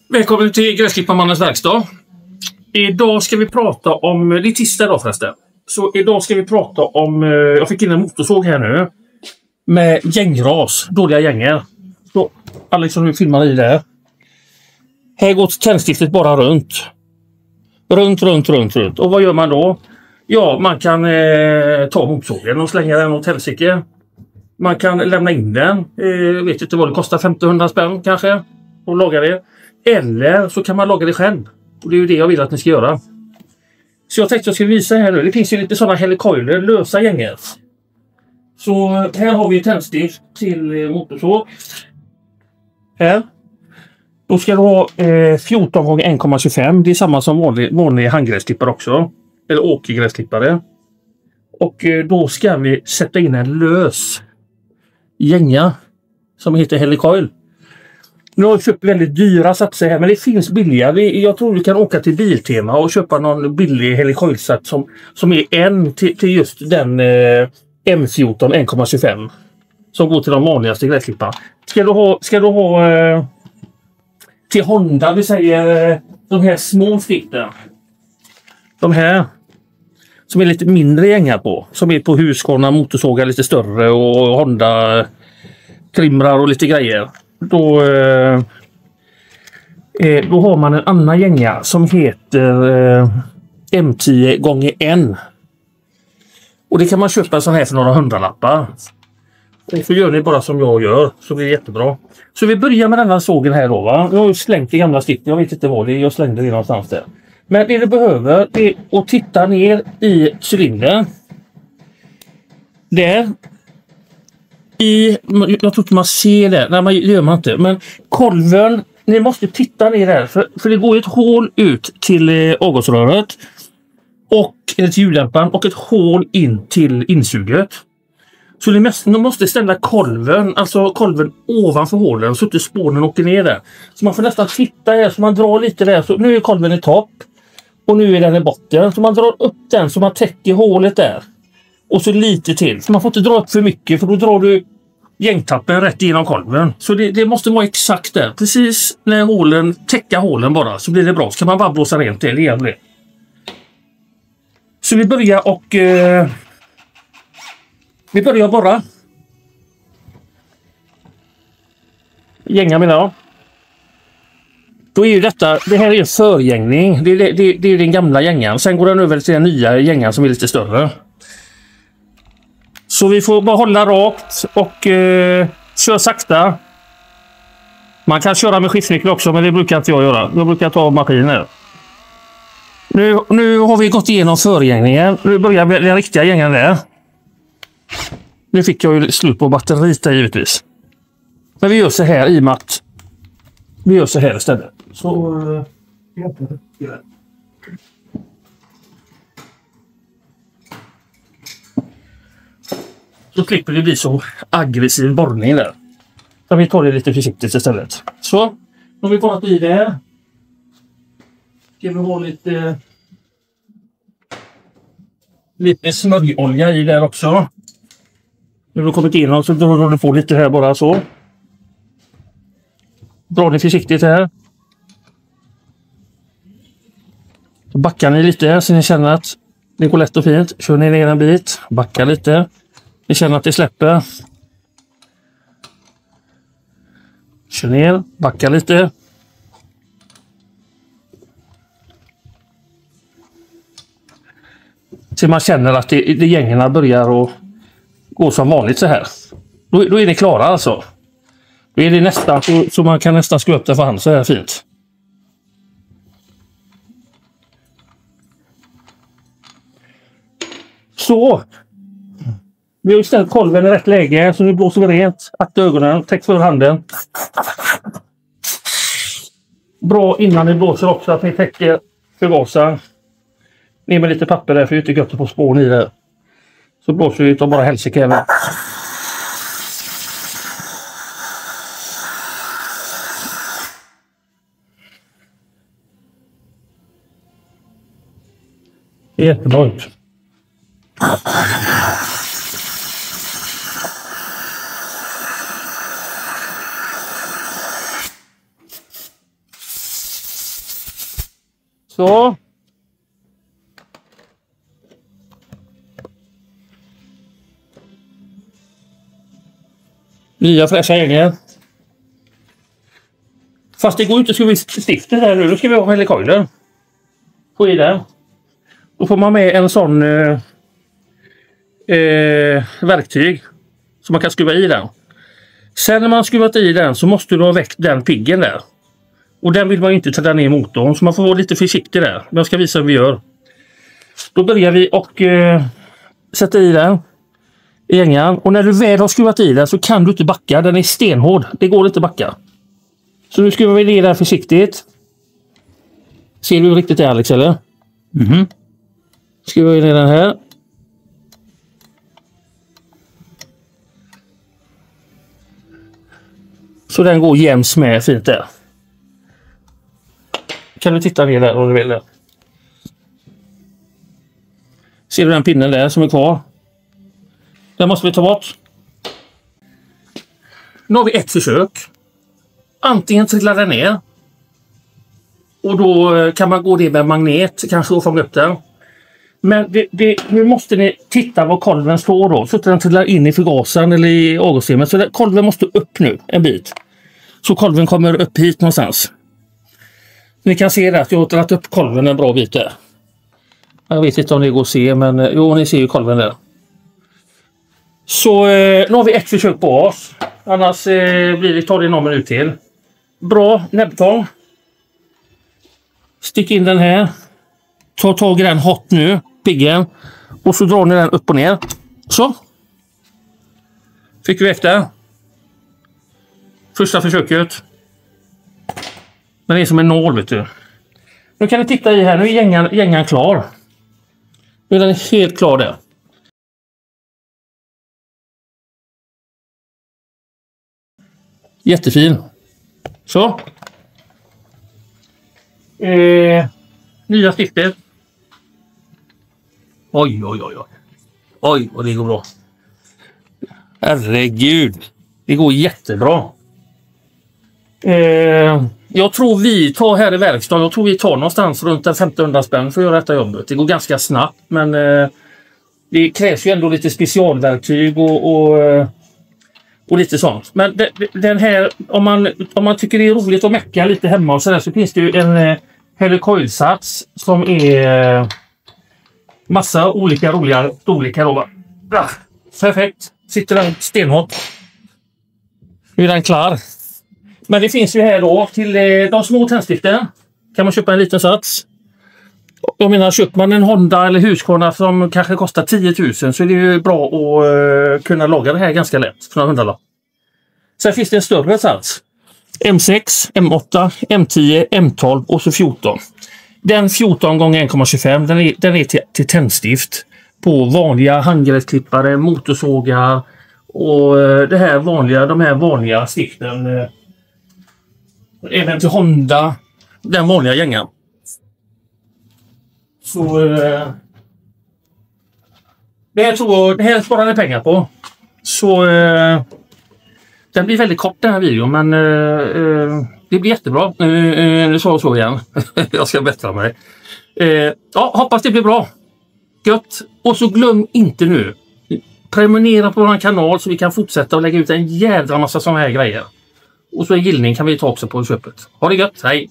Välkommen till Gräsklipparmannens verkstad. Idag ska vi prata om, det är tisdag idag förresten. Så idag ska vi prata om, jag fick in en motorsåg här nu. Med gängras, dåliga gänger. Så Alex som du filmar i där. Här går tändstiftet bara runt. Runt. Och vad gör man då? Ja, man kan ta motorsågen och slänga den åt helsike. Man kan lämna in den. Vet inte vad det kostar, 1500 spänn kanske. Och laga det. Eller så kan man laga det själv. Och det är ju det jag vill att ni ska göra. Så jag tänkte jag ska visa här nu. Det finns ju lite sådana helicoiler, lösa gänger. Så här har vi tändstift till motorsåg. Här. Då ska du ha 14 gånger 1,25. Det är samma som vanlig handgräsklippare också. Eller åkergräsklippare. Och då ska vi sätta in en lös gänga som heter helicoil. Nu har jag köpt väldigt dyra satser här, men det finns billiga. Jag tror vi kan åka till Biltema och köpa någon billig helicoil-sats som är en till just den M14 1,25 som går till de vanligaste gräsklipparna. Ska du ha till Honda, vi säger de här små stiften. De här som är lite mindre gängar på. Som är på Husqvarna, motorsågar lite större och Honda trimrar och lite grejer. Då har man en annan gänga som heter M10 gånger 1. Och det kan man köpa sån här för några hundralappar. Och så gör ni bara som jag gör, så blir det jättebra. Så vi börjar med den här sågen här då, va? Jag har slängt det gamla stiftet, jag vet inte vad det är, jag slängde det någonstans där. Men det du behöver är att titta ner i cylindern. Där. Jag tror inte man ser det. Nej, man gör man inte. Men kolven, ni måste titta ner där. För det går ett hål ut till avgasröret. Och till hjuldämparen. Och ett hål in till insuget. Så ni måste ställa kolven ovanför hålen. Så inte spånen åker ner där. Så man får nästan titta här. Så man drar lite där. Så nu är kolven i topp. Och nu är den i botten. Så man drar upp den så man täcker hålet där. Och så lite till. Så man får inte dra upp för mycket. För då drar du gängtappen rätt igenom kolven. Så det måste vara exakt där. Precis när täcka hålen bara. Så blir det bra. Så kan man bara blåsa rent det igen det. Så vi börjar och... vi börjar bara. Gänga menar jag. Då är ju det här är en förgängning. Det är den gamla gängan. Sen går den över till den nya gängan som är lite större. Så vi får bara hålla rakt och köra sakta. Man kan köra med skiftnyckel också, men det brukar inte jag göra. Jag brukar ta maskiner. Nu har vi gått igenom förgängningen. Nu börjar den riktiga gängan där. Nu fick jag ju slut på batteriet där givetvis. Men vi gör så här i och med att vi gör så här istället. Så... Så slipper det bli så aggressiv borrning där. Så vi tar det lite försiktigt istället. Så, nu har vi borrat i det. Ska vi ha lite smörjolja i där också. Nu har vi kommit in och så drar du på lite här bara så. Dra det försiktigt här. Så backar ni lite så ni känner att det går lätt och fint. Kör ni ner en bit, backa lite. Ni känner att det släpper. Kör ner, backa lite. Så man känner att det gängerna börjar att gå som vanligt så här. Då är det klara alltså. Då är det nästan så man kan nästan skruva upp det för hand så här fint. Så. Vi har ställt kolven i rätt läge så nu blåser vi rent. Akta ögonen, täck för handen. Bra innan ni blåser också att ni täcker förgasaren. Ner med lite papper där för det är inte gött att få spån i det. Så blåser vi och bara helsike även. Jättebra ut. Så. Nya fräscha gänger. Fast det går inte att skruva i stiftet här nu. Då ska vi ha helikojler. Få i den. Då får man med en sån verktyg som man kan skruva i den. Sen när man skruvat i den så måste du ha väckt den piggen där. Och den vill man ju inte ta ner motorn, så man får vara lite försiktig där. Men jag ska visa hur vi gör. Då börjar vi och sätta i den i gängan. Och när du väl har skruvat i den så kan du inte backa. Den är stenhård. Det går inte att backa. Så nu skruvar vi ner den försiktigt. Ser du hur riktigt det är, Alex, eller? Mhm. Skruvar vi ner den här. Så den går jäms med fint där. Kan du titta ner där om du vill. Ser du den pinnen där som är kvar? Den måste vi ta bort. Nu har vi ett försök. Antingen trillar den ner. Och då kan man gå det med magnet. Kanske och fånga upp den. Men nu måste ni titta var kolven står då. Så att den trillar in i förgasaren eller i avgassystemet. Så kolven måste upp nu en bit. Så kolven kommer upp hit någonstans. Ni kan se där att jag har dragit upp kolven en bra bit där. Jag vet inte om det går att se, men jo, ni ser ju kolven där. Så nu har vi ett försök på oss. Annars tar det någon minut till. Bra näbbtång. Stick in den här. Ta tag i den hot nu, piggen. Och så drar ni den upp och ner. Så. Fick vi efter. Första försöket. Den är som en nål, vet du. Nu kan ni titta i här. Nu är gängan klar. Nu är den helt klar där. Jättefin. Så. Nya stiftet. Oj, oj, oj, oj. Oj, och det går bra. Herregud. Det går jättebra. Jag tror vi tar här i verkstaden. Jag tror vi tar någonstans runt 1500 spänn för att göra detta jobbet. Det går ganska snabbt, men det krävs ju ändå lite specialverktyg och lite sånt. Men den här, om man tycker det är roligt att mecka lite hemma och sådär, så finns det ju en helicoil-sats som är massa olika roliga storlekar. Perfekt. Sitter den stenhårt. Nu är den klar. Men det finns ju här då till de små tändstiften kan man köpa en liten sats. Jag menar, köper man en Honda eller Husqvarna som kanske kostar 10 000 så är det ju bra att kunna laga det här ganska lätt för några hundralapp. Sen finns det en större sats. M6, M8, M10, M12 och så 14. Den 14 gånger 1,25 den är till tändstift på vanliga handgräsklippare, motorsågar och de här vanliga stiften. Även till Honda, den vanliga gängan. Så det här sparar ni pengar på. Så den blir väldigt kort den här videon, men det blir jättebra. Nu sa jag så igen. Jag ska bättra mig. Ja, hoppas det blir bra. Gött. Och så glöm inte nu. Prenumerera på vår kanal så vi kan fortsätta att lägga ut en jävla massa sådana här grejer. Och så en gillning kan vi ta också på köpet. Ha det gött, hej!